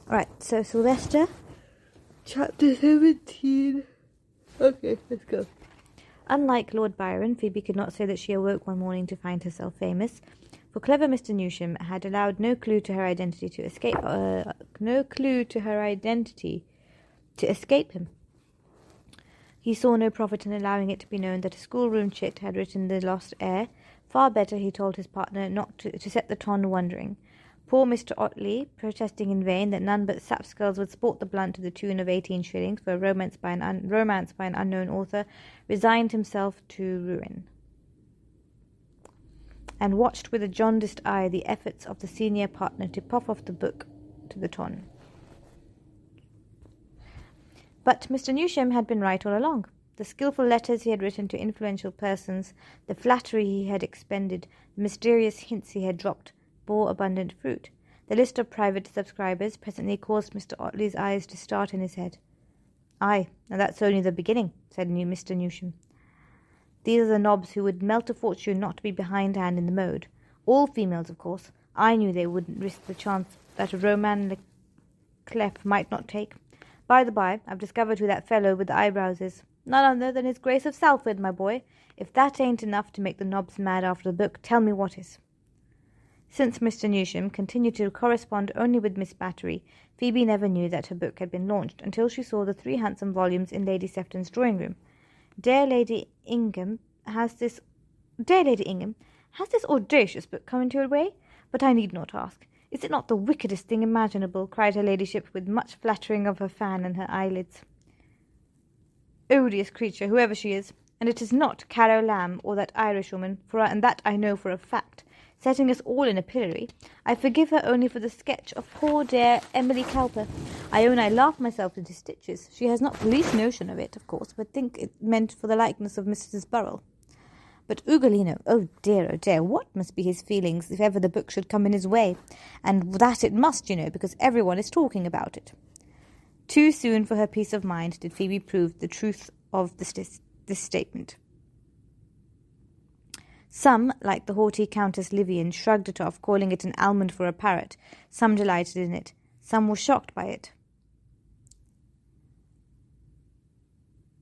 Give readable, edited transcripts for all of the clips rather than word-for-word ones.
Alright, so Sylvester, chapter 17. Okay, let's go. Unlike Lord Byron, Phoebe could not say that she awoke one morning to find herself famous, for clever Mr. Newsham had allowed no clue to her identity to escape him. He saw no profit in allowing it to be known that a schoolroom chit had written The Lost Heir. Far better, he told his partner, not to set the ton wondering. Poor Mr. Otley, protesting in vain that none but sapskulls would sport the blunt to the tune of 18 shillings for a romance by an unknown author, resigned himself to ruin, and watched with a jaundiced eye the efforts of the senior partner to puff off the book to the ton. But Mr. Newsham had been right all along. The skilful letters he had written to influential persons, the flattery he had expended, the mysterious hints he had dropped, bore abundant fruit. The list of private subscribers presently caused Mr. Otley's eyes to start in his head. "Aye, and that's only the beginning," said Mr. Newsham. "These are the nobs who would melt a fortune not to be behindhand in the mode. All females, of course. I knew they wouldn't risk the chance that a Roman Clef might not take. By the by, I've discovered who that fellow with the eyebrows is. None other than his Grace of Salford, my boy. If that ain't enough to make the nobs mad after the book, tell me what is." Since Mr. Newsham continued to correspond only with Miss Battery, Phoebe never knew that her book had been launched until she saw the 3 handsome volumes in Lady Sefton's drawing-room. Dear Lady Ingham, has this audacious book come into your way? But I need not ask. Is it not the wickedest thing imaginable? Cried her ladyship, with much flattering of her fan and her eyelids. Odious creature, whoever she is, and it is not Carol Lamb or that Irishwoman, and that I know for a fact, setting us all in a pillory. I forgive her only for the sketch of poor dear Emily Cowper. I own I laugh myself into stitches. She has not the least notion of it, of course, but think it meant for the likeness of Mrs. Burrell. But Ugolino, oh dear, what must be his feelings if ever the book should come in his way? And that it must, because everyone is talking about it. Too soon for her peace of mind did Phoebe prove the truth of this statement. Some, like the haughty Countess Livian, shrugged it off, calling it an almond for a parrot. Some delighted in it. Some were shocked by it.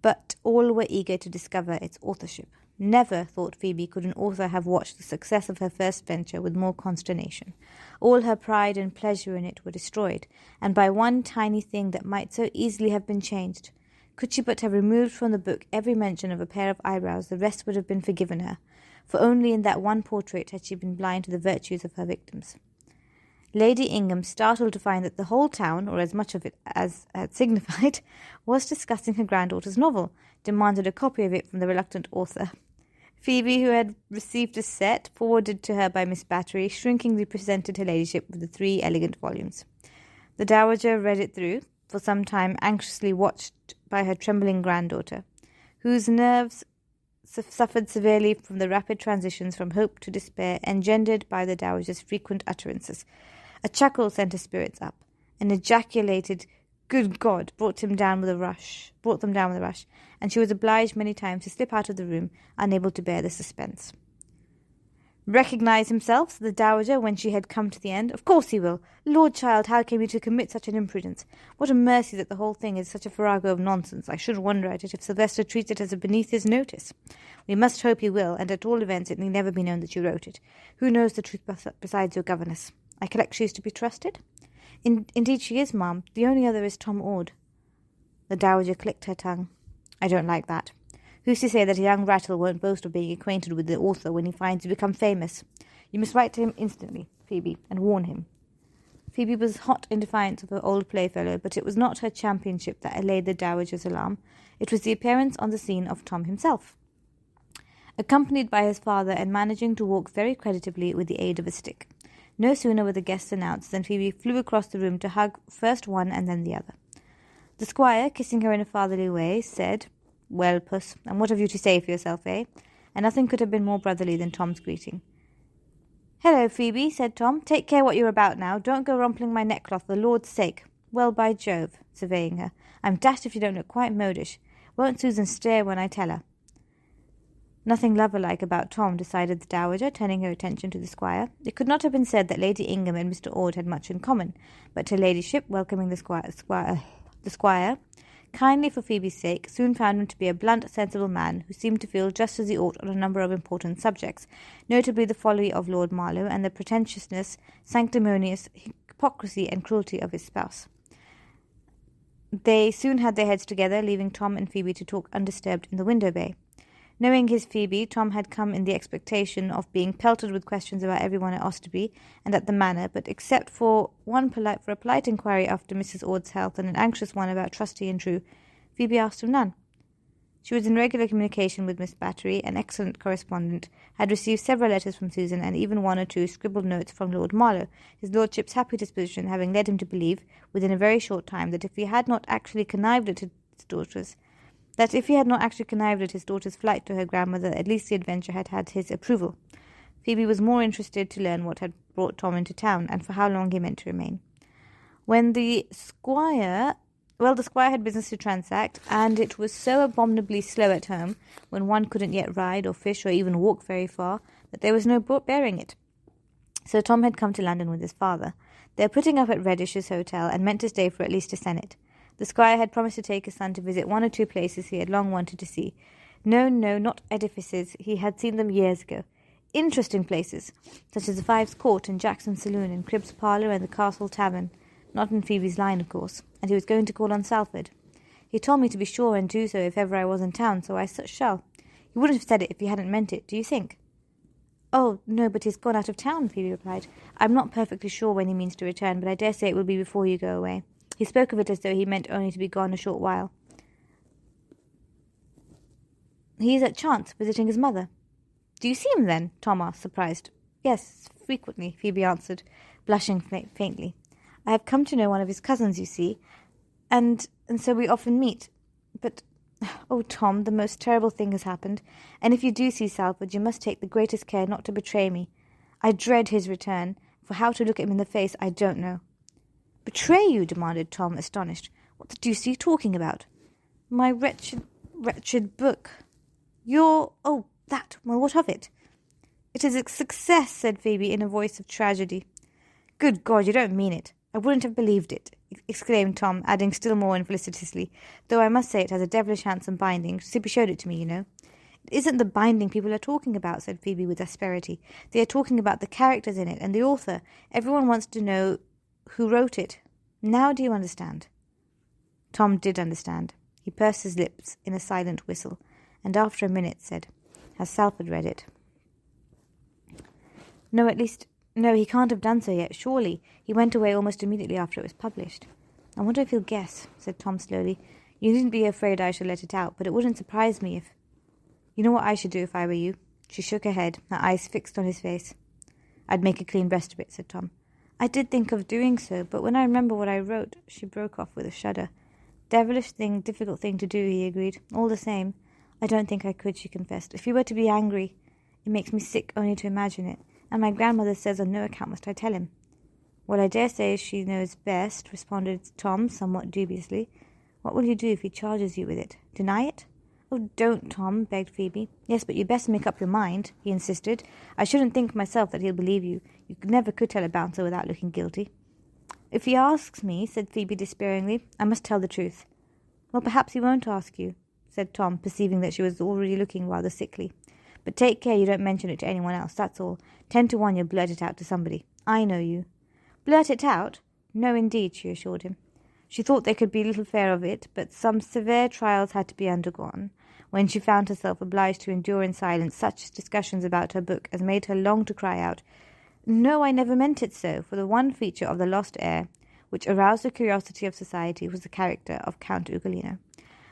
But all were eager to discover its authorship. Never, thought Phoebe, could an author have watched the success of her first venture with more consternation. All her pride and pleasure in it were destroyed, and by one tiny thing that might so easily have been changed. Could she but have removed from the book every mention of a pair of eyebrows, the rest would have been forgiven her, for only in that one portrait had she been blind to the virtues of her victims. Lady Ingham, startled to find that the whole town, or as much of it as had signified, was discussing her granddaughter's novel, demanded a copy of it from the reluctant author. Phoebe, who had received a set forwarded to her by Miss Battery, shrinkingly presented her ladyship with the 3 elegant volumes. The dowager read it through, for some time anxiously watched by her trembling granddaughter, whose nerves suffered severely from the rapid transitions from hope to despair engendered by the dowager's frequent utterances. A chuckle sent her spirits up. An ejaculated "Good God!" brought them down with a rush, and she was obliged many times to slip out of the room, unable to bear the suspense. "Recognize himself?" said the dowager, when she had come to the end. "Of course he will. Lord, child, how came you to commit such an imprudence? What a mercy that the whole thing is such a farrago of nonsense. I should wonder at it if Sylvester treats it as beneath his notice. We must hope he will, and at all events it need never be known that you wrote it. Who knows the truth besides your governess? I collect she is to be trusted?" Indeed she is, ma'am. The only other is Tom Ord." The dowager clicked her tongue. "I don't like that. Who's to say that a young rattle won't boast of being acquainted with the author when he finds you become famous? You must write to him instantly, Phoebe, and warn him." Phoebe was hot in defiance of her old playfellow, but it was not her championship that allayed the dowager's alarm. It was the appearance on the scene of Tom himself, accompanied by his father and managing to walk very creditably with the aid of a stick. No sooner were the guests announced than Phoebe flew across the room to hug first one and then the other. The squire, kissing her in a fatherly way, said, "Well, puss, and what have you to say for yourself, eh?" And nothing could have been more brotherly than Tom's greeting. "Hello, Phoebe," said Tom. "Take care what you're about now. Don't go rumpling my neckcloth for the Lord's sake. Well, by Jove," surveying her, "I'm dashed if you don't look quite modish. Won't Susan stare when I tell her?" Nothing lover-like about Tom, decided the Dowager, turning her attention to the Squire. It could not have been said that Lady Ingham and Mr. Ord had much in common, but her ladyship, welcoming the Squire, kindly for Phoebe's sake, soon found him to be a blunt, sensible man, who seemed to feel just as he ought on a number of important subjects, notably the folly of Lord Marlow and the pretentiousness, sanctimonious hypocrisy and cruelty of his spouse. They soon had their heads together, leaving Tom and Phoebe to talk undisturbed in the window bay. Knowing his Phoebe, Tom had come in the expectation of being pelted with questions about everyone at Osterby and at the Manor, but except for a polite inquiry after Mrs. Ord's health and an anxious one about Trusty and True, Phoebe asked him none. She was in regular communication with Miss Battery, an excellent correspondent, had received several letters from Susan, and even one or two scribbled notes from Lord Marlow, his lordship's happy disposition having led him to believe, within a very short time, that if he had not actually connived at his daughter's flight to her grandmother, at least the adventure had had his approval. Phoebe was more interested to learn what had brought Tom into town, and for how long he meant to remain. The Squire had business to transact, and it was so abominably slow at home, when one couldn't yet ride or fish or even walk very far, that there was no bearing it. So Tom had come to London with his father. They were putting up at Reddish's hotel, and meant to stay for at least a se'nnight. The Squire had promised to take his son to visit one or two places he had long wanted to see. No, not edifices. He had seen them years ago. Interesting places, such as the Fives Court and Jackson's Saloon and Cribb's Parlour and the Castle Tavern. Not in Phoebe's line, of course. And he was going to call on Salford. He told me to be sure and do so if ever I was in town, so I shall. He wouldn't have said it if he hadn't meant it, do you think? Oh, no, but he's gone out of town, Phoebe replied. I'm not perfectly sure when he means to return, but I dare say it will be before you go away. He spoke of it as though he meant only to be gone a short while. He is at Chance, visiting his mother. Do you see him, then? Tom asked, surprised. Yes, frequently, Phoebe answered, blushing faintly. I have come to know one of his cousins, you see, and so we often meet. But, oh, Tom, the most terrible thing has happened, and if you do see Salford, you must take the greatest care not to betray me. I dread his return, for how to look at him in the face I don't know. Betray you? Demanded Tom, astonished. What the deuce are you talking about? My wretched book. Oh, that. Well, what of it? It is a success, said Phoebe in a voice of tragedy. Good God, you don't mean it. I wouldn't have believed it, exclaimed Tom, adding still more infelicitously, though I must say it has a devilish handsome binding. Sippy showed it to me, you know. It isn't the binding people are talking about, said Phoebe with asperity. They are talking about the characters in it and the author. Everyone wants to know who wrote it. Now do you understand? Tom did understand. He pursed his lips in a silent whistle, and after a minute said, Has Salford read it? No, he can't have done so yet, surely. He went away almost immediately after it was published. I wonder if he'll guess, said Tom slowly. You needn't be afraid I shall let it out, but it wouldn't surprise me if... You know what I should do if I were you? She shook her head, her eyes fixed on his face. I'd make a clean breast of it, said Tom. I did think of doing so, but when I remember what I wrote... She broke off with a shudder. Difficult thing to do, he agreed. All the same, I don't think I could, she confessed. If you were to be angry, it makes me sick only to imagine it. And my grandmother says on no account must I tell him. Well, I dare say she knows best, responded Tom somewhat dubiously. What will you do if he charges you with it? Deny it? Oh, don't, Tom, begged Phoebe. Yes, but you'd best make up your mind, he insisted. I shouldn't think myself that he'll believe you. You never could tell a bouncer without looking guilty. If he asks me, said Phoebe despairingly, I must tell the truth. Well, perhaps he won't ask you, said Tom, perceiving that she was already looking rather sickly. But take care you don't mention it to anyone else, that's all. 10 to 1 you'll blurt it out to somebody. I know you. Blurt it out? No, indeed, she assured him. She thought there could be little fear of it, but some severe trials had to be undergone, when she found herself obliged to endure in silence such discussions about her book as made her long to cry out, No, I never meant it so, for the one feature of The Lost Heir which aroused the curiosity of society was the character of Count Ugolino.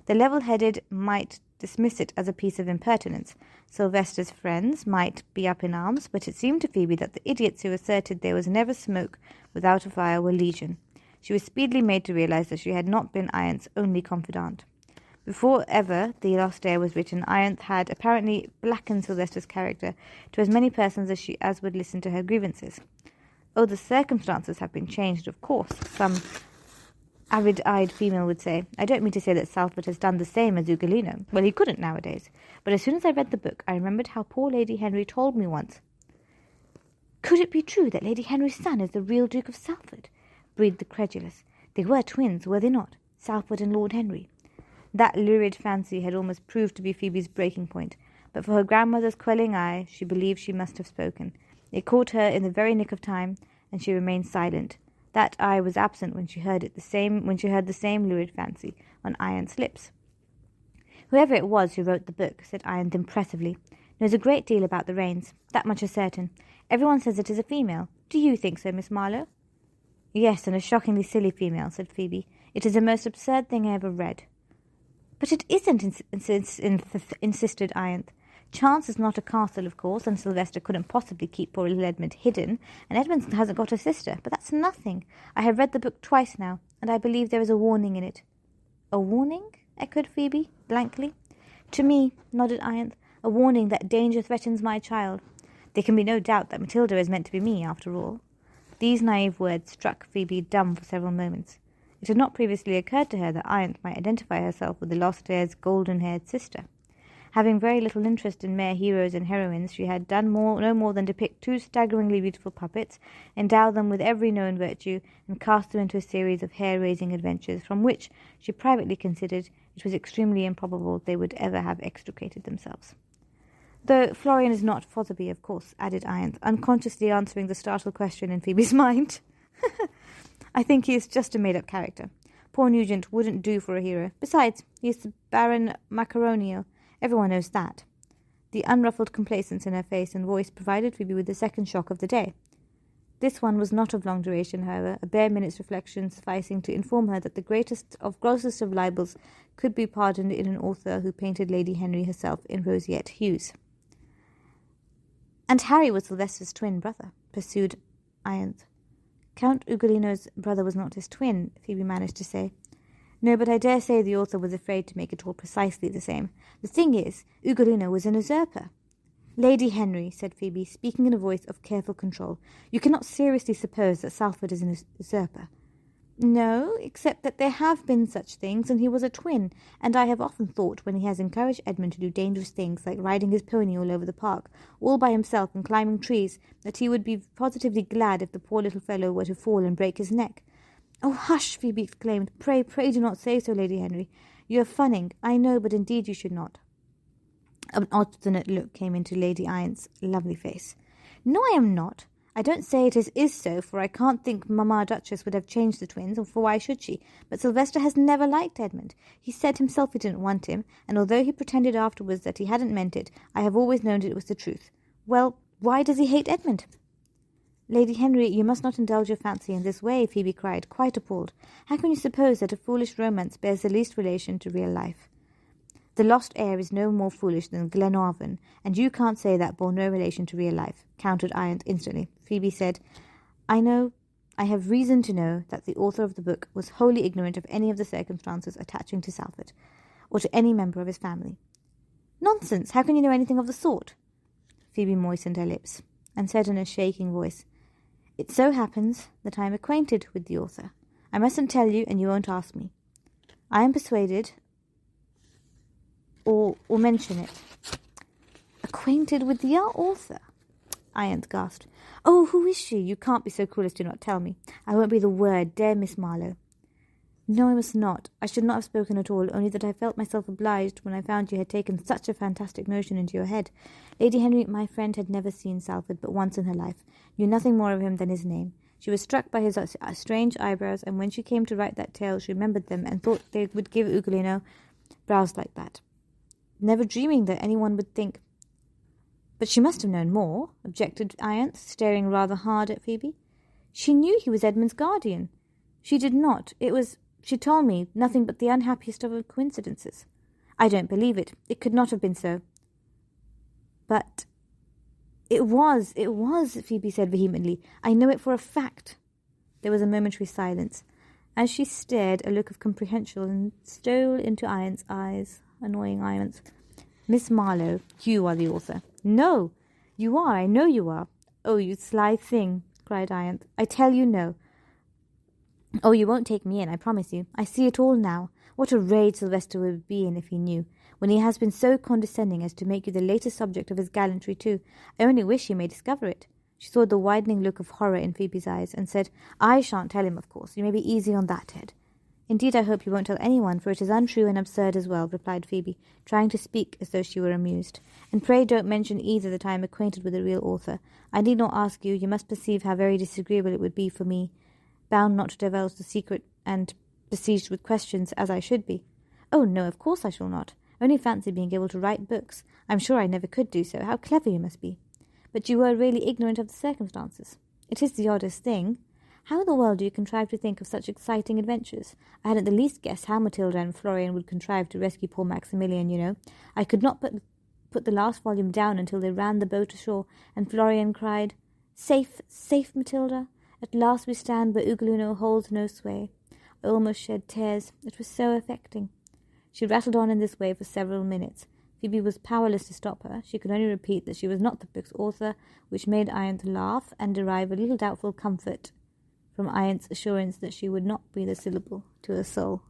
The level-headed might dismiss it as a piece of impertinence. Sylvester's friends might be up in arms, but it seemed to Phoebe that the idiots who asserted there was never smoke without a fire were legion. She was speedily made to realize that she had not been Ianth's only confidant. Before ever The Lost Heir was written, Ianth had apparently blackened Sylvester's character to as many persons as would listen to her grievances. Oh, the circumstances have been changed, of course. Some avid-eyed female would say. I don't mean to say that Salford has done the same as Ugolino. Well, he couldn't nowadays. But as soon as I read the book, I remembered how poor Lady Henry told me once. Could it be true that Lady Henry's son is the real Duke of Salford? Breathed the credulous. They were twins, were they not? Salford and Lord Henry. That lurid fancy had almost proved to be Phoebe's breaking point, but for her grandmother's quelling eye, she believed she must have spoken. It caught her in the very nick of time, and she remained silent. That eye was absent when she heard the same lurid fancy on Iant's lips. Whoever it was who wrote the book, said Iant impressively, knows a great deal about the reigns. That much is certain. Everyone says it is a female. Do you think so, Miss Marlowe? Yes, and a shockingly silly female, said Phoebe. It is the most absurd thing I ever read. But it isn't, insisted Iant. Chance is not a castle, of course, and Sylvester couldn't possibly keep poor little Edmund hidden, and Edmund hasn't got a sister, but that's nothing. I have read the book twice now, and I believe there is a warning in it. A warning? Echoed Phoebe, blankly. To me, nodded Iant, a warning that danger threatens my child. There can be no doubt that Matilda is meant to be me, after all. These naive words struck Phoebe dumb for several moments. It had not previously occurred to her that Iant might identify herself with the lost heir's golden-haired sister. Having very little interest in mere heroes and heroines, she had done no more than depict two staggeringly beautiful puppets, endow them with every known virtue, and cast them into a series of hair-raising adventures, from which she privately considered it was extremely improbable they would ever have extricated themselves. Though Florian is not Fotherby, of course, added Iant, unconsciously answering the startled question in Phoebe's mind. I think he is just a made-up character. Poor Nugent wouldn't do for a hero. Besides, he is the Baron Macaronio. Everyone knows that. The unruffled complacence in her face and voice provided Phoebe with the second shock of the day. This one was not of long duration, however, a bare minute's reflection sufficing to inform her that the grossest of libels could be pardoned in an author who painted Lady Henry herself in roseate hues. And Harry was Sylvester's twin brother, pursued Iant. Count Ugolino's brother was not his twin, Phoebe managed to say. No, but I dare say the author was afraid to make it all precisely the same. The thing is, Ugolino was an usurper. Lady Henry, said Phoebe, speaking in a voice of careful control, you cannot seriously suppose that Salford is an usurper. No, except that there have been such things, and he was a twin, and I have often thought, when he has encouraged Edmund to do dangerous things, like riding his pony all over the park, all by himself and climbing trees, that he would be positively glad if the poor little fellow were to fall and break his neck. Oh, hush, Phoebe exclaimed. Pray do not say so, Lady Henry. You are funning, I know, but indeed you should not. An obstinate look came into Lady Iant's lovely face. No, I am not. I don't say it is so, for I can't think Mamma Duchess would have changed the twins, for why should she? But Sylvester has never liked Edmund. He said himself he didn't want him, and although he pretended afterwards that he hadn't meant it, I have always known it was the truth. Well, why does he hate Edmund? Lady Henry, you must not indulge your fancy in this way, Phoebe cried, quite appalled. How can you suppose that a foolish romance bears the least relation to real life? The lost heir is no more foolish than Glenarvan, and you can't say that bore no relation to real life, countered Iant instantly. Phoebe said, I have reason to know that the author of the book was wholly ignorant of any of the circumstances attaching to Salford, or to any member of his family. Nonsense! How can you know anything of the sort? Phoebe moistened her lips, and said in a shaking voice, It so happens that I am acquainted with the author. I mustn't tell you, and you won't ask me. I am persuaded, or mention it. Acquainted with the author? Iant gasped. Oh, who is she? You can't be so cruel as to not tell me. I won't be the word, dear Miss Marlowe. No, I must not. I should not have spoken at all, only that I felt myself obliged when I found you had taken such a fantastic notion into your head. Lady Henry, my friend, had never seen Salford but once in her life, knew nothing more of him than his name. She was struck by his strange eyebrows, and when she came to write that tale, she remembered them and thought they would give Ugolino brows like that. Never dreaming that anyone would think... But she must have known more, objected Iant, staring rather hard at Phoebe. She knew he was Edmund's guardian. She did not. She told me nothing but the unhappiest of coincidences. I don't believe it. It could not have been so. But it was, Phoebe said vehemently. I know it for a fact. There was a momentary silence. As she stared, a look of comprehension stole into Iant's eyes, annoying Iant. Miss Marlowe, you are the author. No, you are. I know you are. Oh, you sly thing, cried Iant. I tell you no. Oh, you won't take me in, I promise you. I see it all now. What a rage Sylvester would be in if he knew, when he has been so condescending as to make you the latest subject of his gallantry too. I only wish he may discover it. She saw the widening look of horror in Phoebe's eyes, and said, I shan't tell him, of course. You may be easy on that head. Indeed, I hope you won't tell anyone, for it is untrue and absurd as well, replied Phoebe, trying to speak as though she were amused. And pray don't mention either that I am acquainted with the real author. I need not ask you. You must perceive how very disagreeable it would be for me, bound not to divulge the secret, and besieged with questions as I should be. Oh, no, of course I shall not. Only fancy being able to write books. I'm sure I never could do so. How clever you must be. But you were really ignorant of the circumstances. It is the oddest thing. How in the world do you contrive to think of such exciting adventures? I hadn't the least guess how Matilda and Florian would contrive to rescue poor Maximilian, you know. I could not put the last volume down until they ran the boat ashore, and Florian cried, Safe, safe, Matilda. At last we stand where Ugolino holds no sway. I almost shed tears. It was so affecting. She rattled on in this way for several minutes. Phoebe was powerless to stop her. She could only repeat that she was not the book's author, which made Ianthe laugh and derive a little doubtful comfort from Ianthe's assurance that she would not breathe a syllable to a soul.